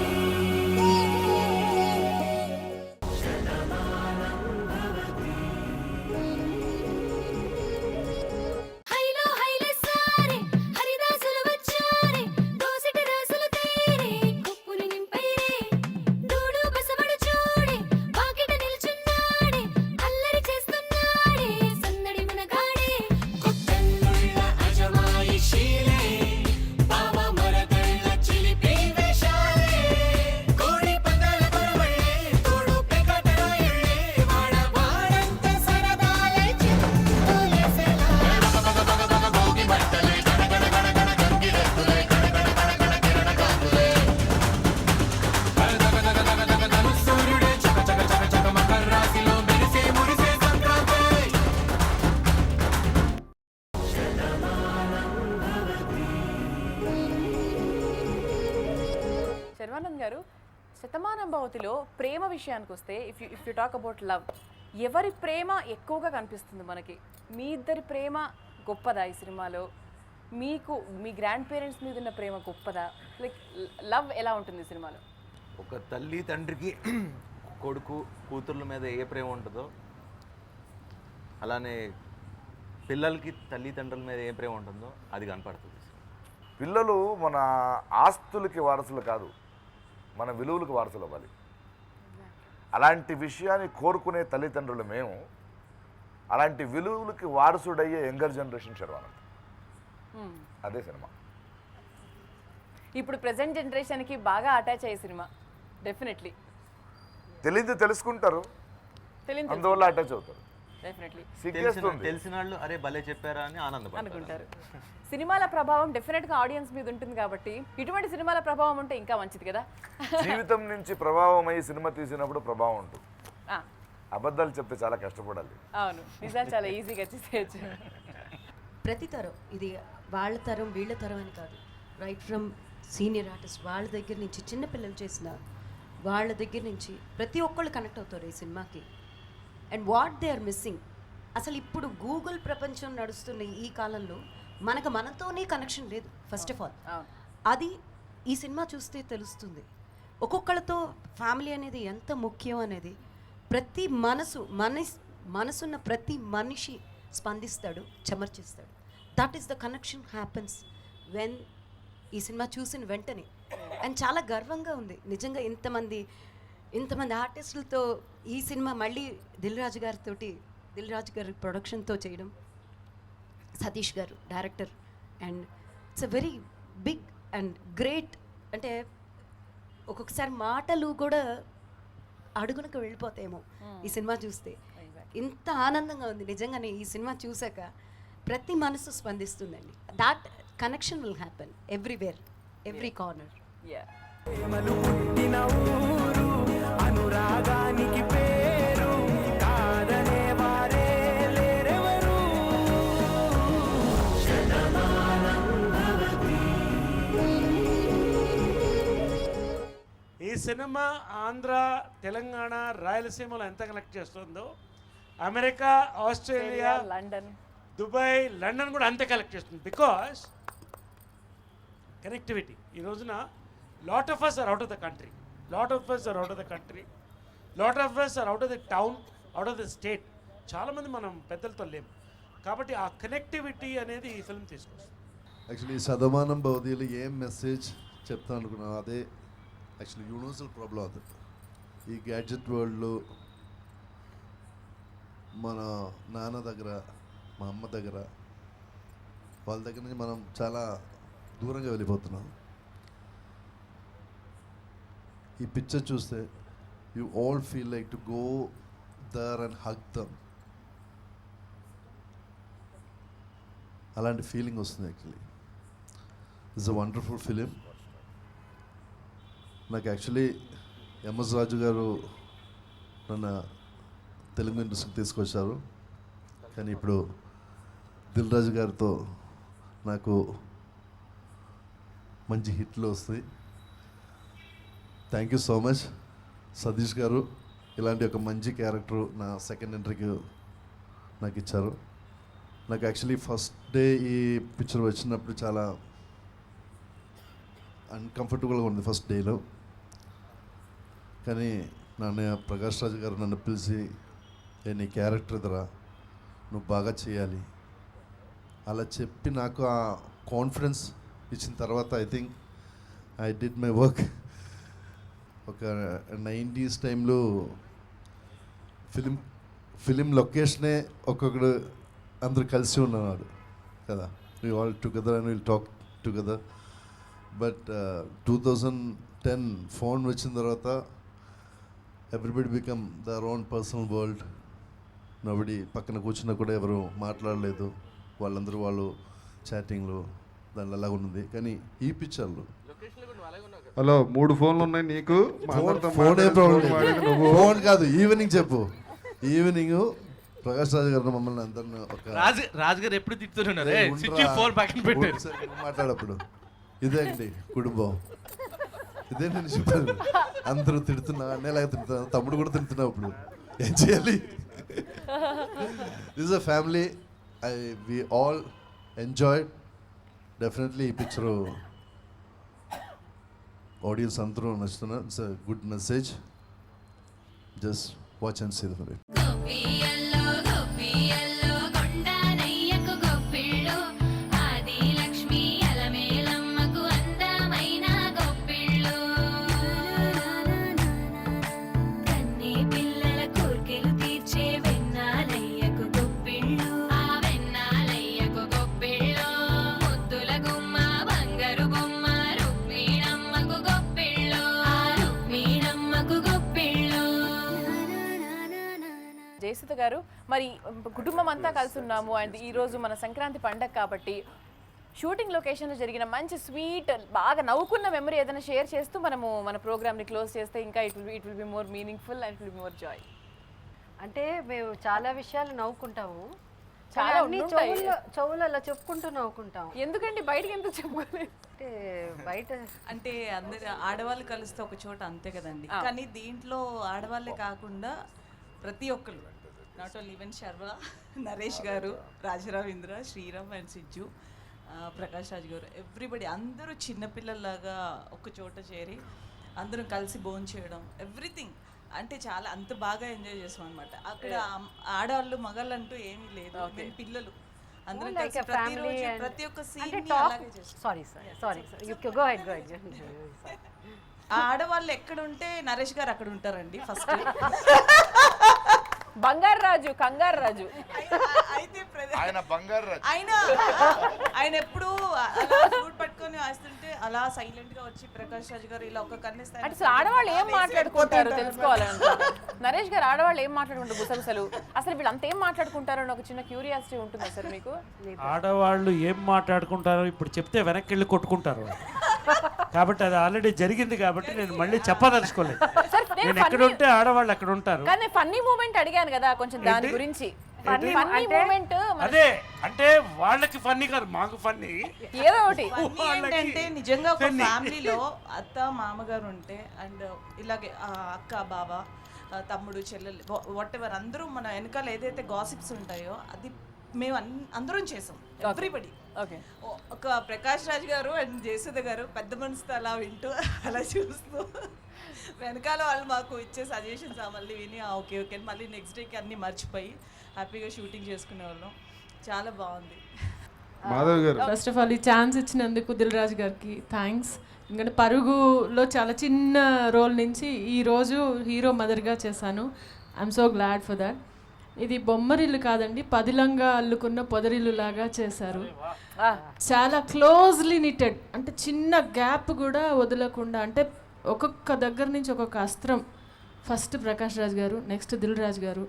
శర్వానంద్ గారు, శతమానం భవతిలో ప్రేమ విషయానికి వస్తే, if you talk about love, ఎవరి ప్రేమ ఎక్కువగా కనిపిస్తుంది మనకి? మీ ఇద్దరి ప్రేమ గొప్పదా ఈ సినిమాలో? మీకు మీ గ్రాండ్ పేరెంట్స్ మీద ఉన్న ప్రేమ గొప్పదా? లైక్ లవ్ ఎలా ఉంటుంది ఈ సినిమాలో? ఒక తల్లి తండ్రికి కొడుకు కూతుర్ల మీద ఏ ప్రేమ ఉంటుందో, అలానే పిల్లలకి తల్లిదండ్రుల మీద ఏ ప్రేమ ఉంటుందో అది కనపడుతుంది. పిల్లలు మన ఆస్తులకి వారసులు కాదు, మన విలువలకు వారసులు అవ్వాలి. అలాంటి విషయాన్ని కోరుకునే తల్లిదండ్రులు మేము. అలాంటి విలువలకి వారసుడయ్యే యంగర్ జనరేషన్ శర్వానంద్. అదే సినిమా. ఇప్పుడు ప్రెసెంట్ జనరేషన్కి బాగా అటాచ్ అయ్యే సినిమా డెఫినెట్లీ. తెలియదు తెలుసుకుంటారు, అందువల్ల అటాచ్ అవుతారు. తెలిసిన వాళ్ళు అరే భలే చెప్పారా అని అనుకుంటారు. సినిమాల ప్రభావం డెఫినెట్గా ఆడియన్స్ మీద ఉంటుంది కాబట్టి ఇటువంటి సినిమాల ప్రభావం ఉంటే ఇంకా మంచిది కదా. జీవితం నుంచి ప్రభావం అయ్యి సినిమా తీసినప్పుడు ప్రభావం ఉంటుంది. అబద్ధాలు చెప్తే చాలా కష్టపడాలి. అవును, నిజాలు చాలా ఈజీగా చేసేయచ్చు. ప్రతి తరం, ఇది వాళ్ళ తరం వీళ్ళ తరం అని కాదు, రైట్ ఫ్రమ్ సీనియర్ ఆర్టిస్ట్ వాళ్ళ దగ్గర నుంచి చిన్నపిల్లలు చేసిన వాళ్ళ దగ్గర నుంచి ప్రతి ఒక్కళ్ళు కనెక్ట్ అవుతారు ఈ సినిమాకి. And what they are missing, అసలు ఇప్పుడు గూగుల్ ప్రపంచం నడుస్తున్న ఈ కాలంలో మనతోనే కనెక్షన్ లేదు. ఫస్ట్ ఆఫ్ ఆల్ అది ఈ సినిమా చూస్తే తెలుస్తుంది. ఒక్కొక్కళ్ళతో ఫ్యామిలీ అనేది ఎంత ముఖ్యం అనేది ప్రతి మనసున్న ప్రతి మనిషి స్పందిస్తాడు, చెమర్చిస్తాడు. That is the connection happens when ఈ సినిమా చూసిన వెంటనే. అండ్ చాలా గర్వంగా ఉంది నిజంగా ఇంతమంది ఆర్టిస్టులతో ఈ సినిమా మళ్ళీ దిల్ రాజు గారి ప్రొడక్షన్తో చేయడం, Satish garu director. And it's a very big and great. అంటే ఒక్కొక్కసారి మాటలు కూడా అడుగునకు వెళ్ళిపోతాయేమో ఈ సినిమా చూస్తే. ఇంత ఆనందంగా ఉంది నిజంగానే ఈ సినిమా చూసాక. ప్రతి మనసు స్పందిస్తుందండి. That connection will happen everywhere, every corner. అనురాగానికి పేరు కాదనే వారే లేరెవరు. ఈ సినిమా ఆంధ్ర, తెలంగాణ, రాయలసీమలో ఎంత కనెక్ట్ చేస్తుందో America, Australia, London, Dubai, London కూడా అంతే కలెక్ట్ చేస్తుంది. Because connectivity. ఈ రోజున lot of us are out of the country, lot of us are out of the country, lot of us are out of the town, out of the state. చాలామంది మనం పెద్దలతో లేము. కాబట్టి ఆ connectivity అనేది ఈ ఫిల్మ్ తీసుకొస్తుంది. యాక్చువల్లీ శతమానం భవతిలో ఏం మెసేజ్ చెప్తాను అనుకున్నాను అదే యాక్చువల్లీ యూనివర్సల్ ప్రాబ్లం. అది ఈ గ్యాడ్జెట్ వరల్డ్లో మన నాన్న దగ్గర, మా అమ్మ దగ్గర, వాళ్ళ దగ్గర నుంచి మనం చాలా దూరంగా వెళ్ళిపోతున్నాం. ఈ పిక్చర్ చూస్తే you all feel like to go there and hug them. అలాంటి ఫీలింగ్ వస్తుంది. Actually it's a wonderful film. నాకు యాక్చువల్లీ ఎంఎస్ రాజు గారు నన్ను తెలుగు ఇండస్ట్రీకి తీసుకొచ్చారు. కానీ ఇప్పుడు దిల్ రాజు గారితో నాకు మంచి హిట్లు వస్తాయి. Thank you so much Satish గారు. ఇలాంటి ఒక మంచి క్యారెక్టర్ నా సెకండ్ ఎంట్రీకి నాకు ఇచ్చారు. నాకు యాక్చువల్లీ ఫస్ట్ డే ఈ పిక్చర్ వచ్చినప్పుడు చాలా అన్కంఫర్టబుల్గా ఉంది ఫస్ట్ డేలో. కానీ నా అన్నయ్య ప్రకాష్ రాజు గారు నన్ను పిలిచి నీ క్యారెక్టర్ ఎదురా నువ్వు బాగా చేయాలి అలా చెప్పి నాకు ఆ కాన్ఫిడెన్స్ ఇచ్చిన తర్వాత I think I did my work. ఒక 90s టైంలో ఫిలిం లొకేషనే ఒక్కొక్కడు అందరూ కలిసి ఉన్నాడు కదా, we all together and will talk together. But 2010 phone వచ్చిన తర్వాత everybody become their own personal world. Nobody పక్కన కూర్చున్నా కూడా ఎవరు మాట్లాడలేదు, వాళ్ళందరూ వాళ్ళు చాటింగ్లు దానిలో అలాగ ఉంది. కానీ ఈ పిక్చర్లో హలో 3 ఫోన్లు ఉన్నాయి నీకు, ఫోన్ కాదు ఈవినింగ్ చెప్పు. ఈవినింగ్ ప్రకాష్ రాజు గారు మమ్మల్ని అందరిని ఒక రాజుగారు ఎప్పుడు తిట్టుతున్నారు మాట్లాడప్పుడు ఇదే అండి కుటుంబం, ఇదే నేను చెప్పాను. అందరూ తిడుతున్నా, అన్నయ్యలాగా తిడుతున్నా, తమ్ముడు కూడా తిడుతున్నా. ఇప్పుడు ఏం చేయాలి? This is a family. We all enjoyed. Definitely ఈ పిక్చరు ఆడియన్స్ అందరూ నచ్చుతున్నారు. It's a good message. Just watch and see the film. Jayasudha garu, మరి కుటుంబం అంతా కలిసి ఉన్నాము అండ్ ఈరోజు మన సంక్రాంతి పండగ కాబట్టి షూటింగ్ లొకేషన్లో జరిగిన మంచి స్వీట్ బాగా నవ్వుకున్న మెమరీ ఏదైనా షేర్ చేస్తూ మనము మన ప్రోగ్రామ్ని క్లోజ్ చేస్తే ఇంకా it will be more meaningful and it will be more Joy. అంటే మేము చాలా విషయాలు నవ్వుకుంటాము, చాలా అన్ని చెవులు అలా చెప్పుకుంటూ నవ్వుకుంటాం. ఎందుకండి బయటకి ఎందుకు చెప్పుకోలేదు? అంటే బయట అంటే అందరు ఆడవాళ్ళు కలిస్తే ఒక చోట అంతే కదండి. కానీ దీంట్లో ఆడవాళ్ళే కాకుండా ప్రతి ఒక్కరు, not only even Sharva, Naresh గారు, రాజరావేంద్ర, శ్రీరామ్ అండ్ సిజ్జు, ప్రకాష్ రాజ్ గారు, ఎవ్రీబడి అందరూ చిన్నపిల్లల్లాగా ఒక చోట చేరి అందరం కలిసి భోజనం చేయడం, ఎవ్రీథింగ్ అంటే చాలా అంత బాగా ఎంజాయ్ చేసాం అనమాట. అక్కడ ఆడవాళ్ళు మగాళ్ళు అంటూ ఏమీ లేదు, మేము పిల్లలు అందరం కలిసి ప్రతిరోజు ప్రతి ఒక్క సీన్ అలాగే చేస్తాం. ఆడవాళ్ళు ఎక్కడ ఉంటే నరేష్ గారు అక్కడ ఉంటారండి ఫస్ట్. బంగారు రాజు, కంగారు రాజు. అయితే ఆయన బంగారు రాజు. ఆయన ఎప్పుడు ఫుడ్ పట్టుకొని వేస్తుంటే అలా సైలెంట్ గా వచ్చి ప్రకాష్ రాజ్ గారు ఇలా ఒక కన్నేస్తారు. అసలు ఆడవాళ్ళు ఏం మాట్లాడుకుంటారు తెలుసుకోవాలంటే నరేష్ గారు, ఆడవాళ్ళు ఏం మాట్లాడుకుంటారు గుసగుసలు, అసలు వీళ్ళు అంత ఏం మాట్లాడుకుంటారో అని ఒక చిన్న క్యూరియాసిటీ ఉంటుంది సార్ మీకు? ఆడవాళ్ళు ఏం మాట్లాడుకుంటారో ఇప్పుడు చెప్తే వెనక్కి వెళ్ళి కొట్టుకుంటారు. కాబట్టి అది ఆల్రెడీ జరిగింది కాబట్టి నేను మళ్ళీ చెప్పదలుచుకోలేదు. నేను ఎక్కడ ఉంటే ఆడవాళ్ళు అక్కడ ఉంటారు. కానీ ఫన్నీ మూమెంట్ అడిగాను కదా కొంచెం దాని గురించి. Funny ఫన్నీ అంటే- మూమెంట్ అదే అంటే వాళ్ళకి ఫన్నీ కాదు, మాకు ఫన్నీ. ఏదో ఒకటి ఏంటంటే నిజంగా ఒక ఫ్యామిలీలో అత్త మామగారు ఉంటే అండ్ ఇలాగే అక్క బావ తమ్ముడు చెల్లెలు వాట్ ఎవర్ అందరూ మన వెనకాల ఏదైతే గాసిప్స్ ఉంటాయో అది మేము అందరం చేసాం. ఎవ్రీబడి. ఓకే. ఒక ప్రకాష్ రాజ్ గారు అండ్ జయసుధ గారు పెద్ద మనసుతో అలా వింటూ అలా చూస్తూ వెనకాల వాళ్ళు మాకు ఇచ్చే సజెషన్స్ మళ్ళీ విని ఓకే ఓకే మళ్ళీ నెక్స్ట్ డేకి అన్నీ మర్చిపోయి హ్యాపీగా షూటింగ్ చేసుకునే వాళ్ళం. చాలా బాగుంది. మాధవ్ గారు ఫస్ట్ ఆఫ్ ఆల్ ఈ ఛాన్స్ ఇచ్చినందుకు దిల్ రాజు గారికి థ్యాంక్స్. ఎందుకంటే పరుగులో చాలా చిన్న రోల్ నుంచి ఈరోజు హీరో మదర్గా చేశాను. I'm so glad for that. ఇది బొమ్మరిల్లు కాదండి, పదిలంగా అల్లుకున్న పొదరిల్లు లాగా చేశారు. చాలా క్లోజ్లీ నిటెడ్, అంటే చిన్న గ్యాప్ కూడా వదలకుండా, అంటే ఒక్కొక్క దగ్గర నుంచి ఒక్కొక్క అస్త్రం. ఫస్ట్ ప్రకాష్ రాజ్ గారు, నెక్స్ట్ దిల్ రాజు గారు,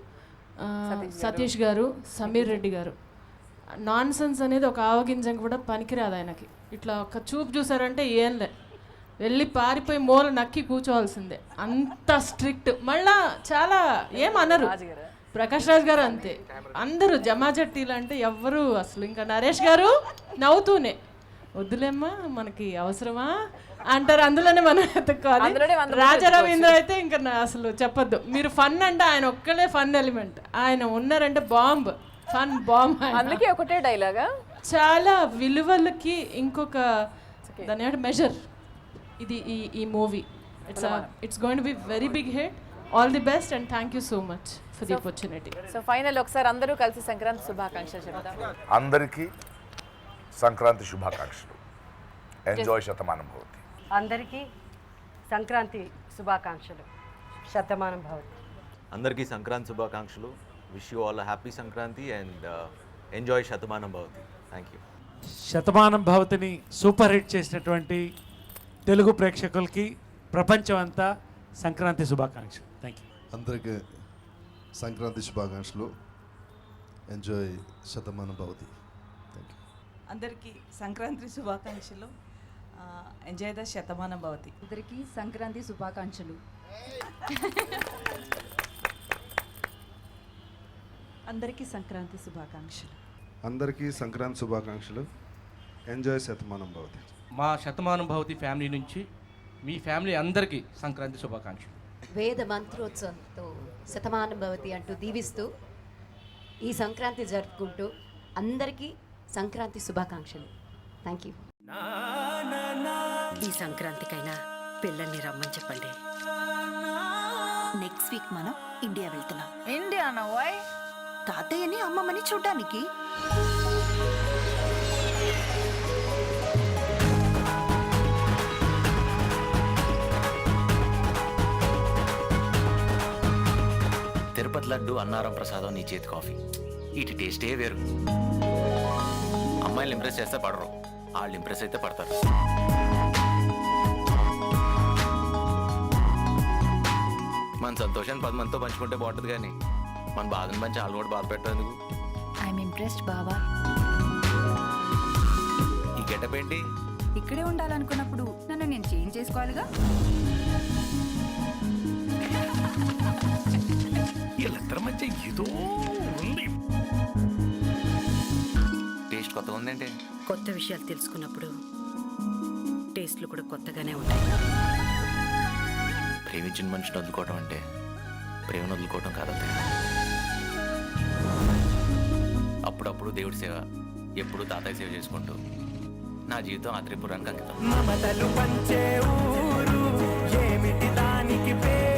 సతీష్ గారు, సమీర్ రెడ్డి గారు. నాన్ సెన్స్ అనేది ఒక ఆవగింజం కూడా పనికిరాదు ఆయనకి. ఇట్లా ఒక చూపు చూసారంటే ఏంలే, వెళ్ళి పారిపోయి మూల నక్కి కూర్చోవాల్సిందే, అంత స్ట్రిక్ట్. మళ్ళా చాలా ఏమనరు. ప్రకాష్ రాజ్ గారు అంతే, అందరూ జమాజట్టీలు అంటే ఎవ్వరు అసలు. ఇంకా నరేష్ గారు నవ్వుతూనే వద్దులేమ్మా మనకి అవసరమా అంటారు, అందులోనే మనం ఎత్తుక్కోవాలి. రాజా రవీంద్ర అయితే ఇంకా అసలు చెప్పొద్దు. మీరు ఫన్ అంటే ఆయన ఒక్కడే ఫన్ ఎలిమెంట్, ఆయన ఉన్నారంటే బాంబ్, ఫన్ బాంబ్. అందుకే ఒకటే డైలాగా చాలా విలువలకి ఇంకొక దాని ఏమంటే మెజర్ ఇది ఈ movie. It's going to be very big hit. All the best and thank you so much for the opportunity. So final ఒకసారి అందరూ కలిసి సంక్రాంతి శుభాకాంక్షలు చెప్తాం. అందరికీ సంక్రాంతి శుభాకాంక్షలు. ఎంజాయ్ శతమానం భవతి. అందరికీ సంక్రాంతి శుభాకాంక్షలు. శతమానం భవతి. అందరికీ సంక్రాంతి శుభాకాంక్షలు. Wish you all happy Sankranti and enjoy Shatamanam Bhavati. Thank you. Shatamanam భవతిని సూపర్ హిట్ చేసినటువంటి తెలుగు ప్రేక్షకులకి ప్రపంచం అంతా సంక్రాంతి శుభాకాంక్షలు. Thank you. అందరికీ సంక్రాంతి శుభాకాంక్షలు. Enjoy Shatamanam Bhavati. Thank you. అందరికీ సంక్రాంతి శుభాకాంక్షలు. Enjoy the Shatamanam Bhavati. అందరికీ సంక్రాంతి శుభాకాంక్షలు. అందరికీ సంక్రాంతి శుభాకాంక్షలు. అందరికీ సంక్రాంతి శుభాకాంక్షలు. ఎంజాయ్ శతమానం భవతి. మా శతమానం భవతి ఫ్యామిలీ నుంచి మీ ఫ్యామిలీ అందరికీ సంక్రాంతి శుభాకాంక్షలు. వేద మంత్రోత్సవంతో శతమానం భవతి అంటూ దీవిస్తూ ఈ సంక్రాంతి జరుపుకుంటూ అందరికీ సంక్రాంతి శుభాకాంక్షలు. Thank you. ఈ సంక్రాంతికైనా పిల్లల్ని రమ్మని చెప్పండి. నెక్స్ట్ వీక్ మనం ఇండియా వెళ్తున్నాం. ఇండియానా? వై? తాతయ్యని అమ్మమ్మని చూడ్డానికి. తిరుపతి లడ్డు, అన్నారం ప్రసాదం, నీ చేతి కాఫీ, వీటి టేస్టే వేరు. అమ్మాయిలు ఇంప్రెస్ చేస్తే పడరు, వాళ్ళు ఇంప్రెస్ అయితే పడతారు. మన సంతోషాన్ని 10 మందితో పంచుకుంటే బాగుంటుంది, కానీ మన బాధను పంచి వాళ్ళు కూడా బాధ పెట్టేందుకు. ఐఎమ్ ఇంప్రెస్డ్ బావా. ఈ గెటప్ ఏంటి? ఇక్కడే ఉండాలనుకున్నప్పుడు నన్ను నేను చేంజ్ చేసుకోవాలిగా. వీళ్ళిద్దరి మధ్య ఏదో ఉంది. టేస్ట్ కొత్తగా ఉందంటే కొత్త విషయాలు తెలుసుకున్నప్పుడు టేస్ట్లు కూడా కొత్తగానే ఉంటాయి. ప్రేమించిన మనిషిని వదులుకోవటం అంటే ప్రేమను వదులుకోవటం కాదంతే. అప్పుడప్పుడు దేవుడి సేవ, ఎప్పుడు తాతయ్య సేవ చేసుకుంటూ నా జీవితం ఆ త్రిపురానికి అంకితం. మమతలు పంచే ఊరు ఏమిటి దానికి పేరు?